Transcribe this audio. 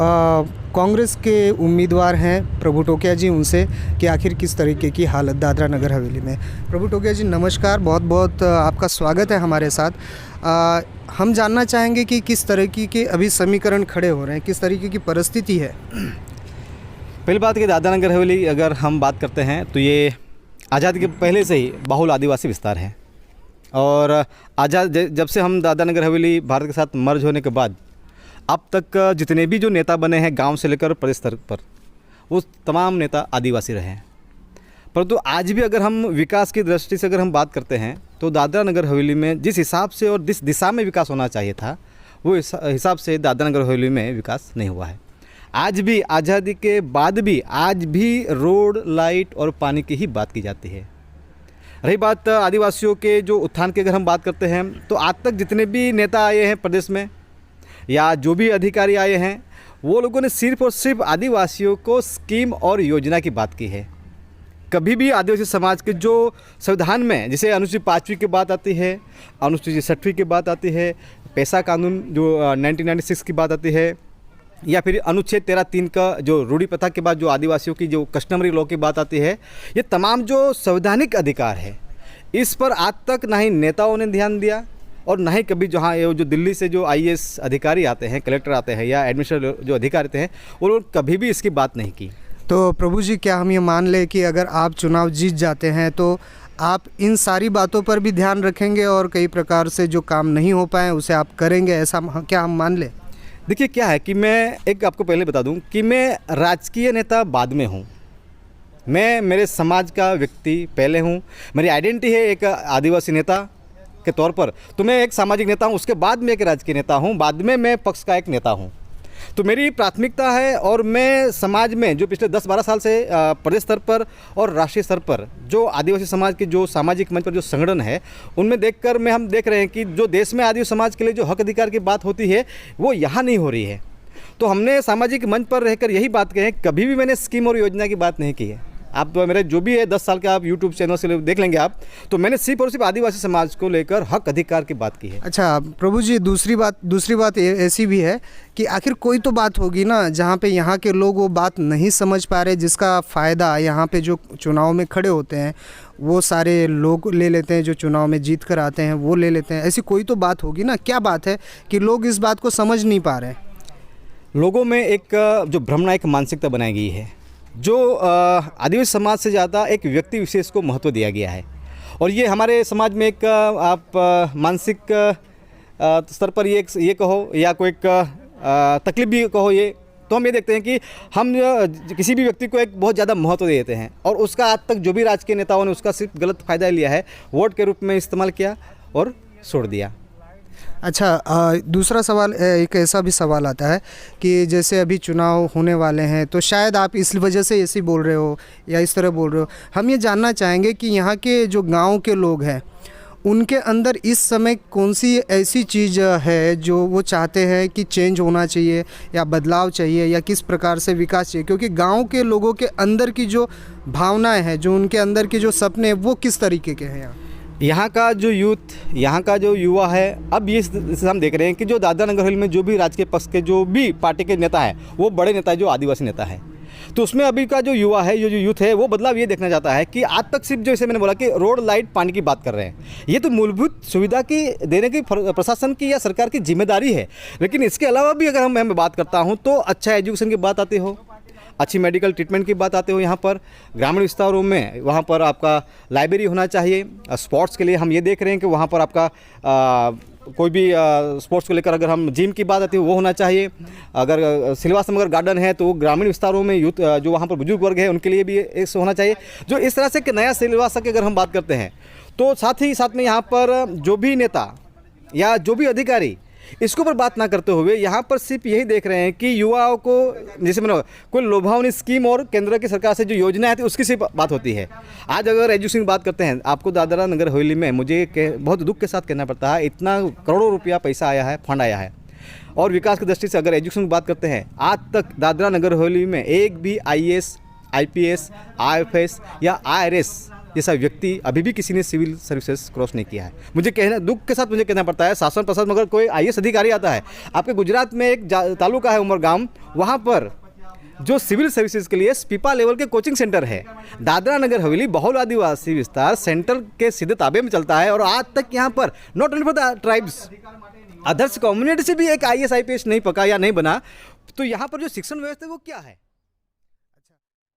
कांग्रेस के उम्मीदवार हैं प्रभु टोकिया जी, उनसे कि आखिर किस तरीके की हालत दादरा नगर हवेली में। प्रभु टोकिया जी नमस्कार, बहुत बहुत आपका स्वागत है हमारे साथ। हम जानना चाहेंगे कि किस तरीके के अभी समीकरण खड़े हो रहे हैं, किस तरीके की परिस्थिति है। पहली बात कि दादरा नगर हवेली अगर हम बात करते हैं तो ये आज़ादी के पहले से ही बहुल आदिवासी विस्तार है। और जब से हम दादरा नगर हवेली भारत के साथ मर्ज होने के बाद अब तक जितने भी जो नेता बने हैं गांव से लेकर प्रदेश स्तर पर, वो तमाम नेता आदिवासी रहे हैं। परंतु आज भी अगर हम विकास की दृष्टि से अगर हम बात करते हैं तो दादरा नगर हवेली में जिस हिसाब से और जिस दिशा में विकास होना चाहिए था वो हिसाब से दादरा नगर हवेली में विकास नहीं हुआ है। आज भी आज़ादी के बाद भी आज भी रोड, लाइट और पानी की ही बात की जाती है। रही बात आदिवासियों के जो उत्थान की अगर हम बात करते हैं तो आज तक जितने भी नेता आए हैं प्रदेश में या जो भी अधिकारी आए हैं, वो लोगों ने सिर्फ और सिर्फ आदिवासियों को स्कीम और योजना की बात की है। कभी भी आदिवासी समाज के जो संविधान में जैसे अनुसूची 5वीं की बात आती है, अनुसूची 6वीं की बात आती है, पैसा कानून जो 1996 की बात आती है, या फिर अनुच्छेद 13(3) का जो रूढ़ी प्रथा के बाद जो आदिवासियों की जो कस्टमरी लॉ की बात आती है, ये तमाम जो संवैधानिक अधिकार है, इस पर आज तक ना ही नेताओं ने ध्यान दिया और ना ही कभी जहाँ ये जो दिल्ली से जो IAS अधिकारी आते हैं, कलेक्टर आते हैं या एडमिनिस्ट्रेटिव जो अधिकारी आते हैं, वो लोग कभी भी इसकी बात नहीं की। तो प्रभु जी, क्या हम ये मान लें कि अगर आप चुनाव जीत जाते हैं तो आप इन सारी बातों पर भी ध्यान रखेंगे और कई प्रकार से जो काम नहीं हो पाए उसे आप करेंगे, ऐसा क्या हम मान लें? देखिए क्या है कि मैं एक आपको पहले बता दूं कि मैं राजकीय नेता बाद में हूं। मैं मेरे समाज का व्यक्ति पहले हूं। मेरी आइडेंटिटी है एक आदिवासी नेता के तौर पर, तो मैं एक सामाजिक नेता हूं, उसके बाद में एक राजकीय नेता हूं, बाद में मैं पक्ष का एक नेता हूं। तो मेरी प्राथमिकता है और मैं समाज में जो पिछले 10-12 साल से प्रदेश स्तर पर और राष्ट्रीय स्तर पर जो आदिवासी समाज के जो सामाजिक मंच पर जो संगठन है, उनमें देखकर हम देख रहे हैं कि जो देश में आदिवासी समाज के लिए जो हक अधिकार की बात होती है वो यहाँ नहीं हो रही है। तो हमने सामाजिक मंच पर रहकर यही बात कही है, कभी भी मैंने स्कीम और योजना की बात नहीं की है। आप मेरे जो भी है 10 साल का आप यूट्यूब चैनल से देख लेंगे आप, तो मैंने सिर्फ और सिर्फ आदिवासी समाज को लेकर हक अधिकार की बात की है। अच्छा प्रभु जी, दूसरी बात ऐसी भी है कि आखिर कोई तो बात होगी ना जहाँ पे यहाँ के लोग वो बात नहीं समझ पा रहे, जिसका फ़ायदा यहाँ पे जो चुनाव में खड़े होते हैं वो सारे लोग ले लेते हैं, जो चुनाव में जीत कर आते हैं वो ले लेते हैं। ऐसी कोई तो बात होगी ना, क्या बात है कि लोग इस बात को समझ नहीं पा रहे? लोगों में एक जो भ्रमणात्मक मानसिकता बनाई गई है, जो आदिवासी समाज से ज़्यादा एक व्यक्ति विशेष को महत्व दिया गया है। और ये हमारे समाज में एक आप मानसिक स्तर पर ये कहो या कोई एक तकलीफ भी कहो, ये तो हम ये देखते हैं कि हम किसी भी व्यक्ति को एक बहुत ज़्यादा महत्व दे देते हैं और उसका आज तक जो भी राजकीय नेताओं ने उसका सिर्फ गलत फ़ायदा लिया है, वोट के रूप में इस्तेमाल किया और छोड़ दिया। अच्छा, दूसरा सवाल, एक ऐसा भी सवाल आता है कि जैसे अभी चुनाव होने वाले हैं तो शायद आप इस वजह से ऐसे बोल रहे हो या इस तरह बोल रहे हो। हम ये जानना चाहेंगे कि यहाँ के जो गांव के लोग हैं उनके अंदर इस समय कौन सी ऐसी चीज़ है जो वो चाहते हैं कि चेंज होना चाहिए या बदलाव चाहिए या किस प्रकार से विकास चाहिए, क्योंकि गाँव के लोगों के अंदर की जो भावनाएँ हैं, जो उनके अंदर के जो सपने, वो किस तरीके के हैं? यहाँ का जो यूथ, यहाँ का जो युवा है, अब ये हम देख रहे हैं कि जो दादरा नगर हवेली में जो भी राजकीय पक्ष के जो भी पार्टी के नेता हैं वो बड़े नेता है जो आदिवासी नेता है। तो उसमें अभी का जो युवा है, जो यूथ है, वो बदलाव ये देखना चाहता है कि आज तक सिर्फ जैसे मैंने बोला कि रोड, लाइट, पानी की बात कर रहे हैं। ये तो मूलभूत सुविधा की देने की प्रशासन की या सरकार की जिम्मेदारी है, लेकिन इसके अलावा भी अगर मैं बात करता हूँ तो अच्छा एजुकेशन की बात आती हो, अच्छी मेडिकल ट्रीटमेंट की बात आते हो, यहाँ पर ग्रामीण विस्तारों में वहाँ पर आपका लाइब्रेरी होना चाहिए। स्पोर्ट्स के लिए हम ये देख रहे हैं कि वहाँ पर आपका कोई भी स्पोर्ट्स को लेकर अगर हम जिम की बात आती है वो होना चाहिए। अगर सिलवासा में अगर गार्डन है तो वो ग्रामीण विस्तारों में यूथ जो वहाँ पर बुजुर्ग वर्ग है उनके लिए भी ऐसा होना चाहिए। जो इस तरह से कि नया सिलवासा की अगर हम बात करते हैं तो साथ ही साथ में यहाँ पर जो भी नेता या जो भी अधिकारी इसके ऊपर बात ना करते हुए यहाँ पर सिर्फ यही देख रहे हैं कि युवाओं को जैसे मैंने कोई लोभावनी स्कीम और केंद्र की सरकार से जो योजना आती है उसकी सिर्फ बात होती है। आज अगर एजुकेशन की बात करते हैं, आपको दादरा नगर हवेली में मुझे बहुत दुख के साथ कहना पड़ता है, इतना करोड़ों रुपया पैसा आया है, फंड आया है, और विकास की दृष्टि से अगर एजुकेशन की बात करते हैं, आज तक दादरा नगर हवेली में एक भी IAS आईपीएस, आईएफएस या आईआरएस जैसा व्यक्ति अभी भी किसी ने सिविल सर्विसेज क्रॉस नहीं किया है। मुझे कहना, दुख के साथ मुझे कहना पड़ता है, शासन प्रशासन मगर कोई आईएएस अधिकारी आता है। आपके गुजरात में एक तालुका है उमरगाम, वहाँ पर जो सिविल सर्विसेज के लिए स्पीपा लेवल के कोचिंग सेंटर है। दादरा नगर हवेली बहुल आदिवासी विस्तार सेंटर के सीधे ताबे में चलता है और आज तक यहाँ पर not only for the tribes, others community से भी एक आईएएस आईपीएस नहीं पका या नहीं बना। तो यहाँ पर जो शिक्षण व्यवस्था है वो क्या है?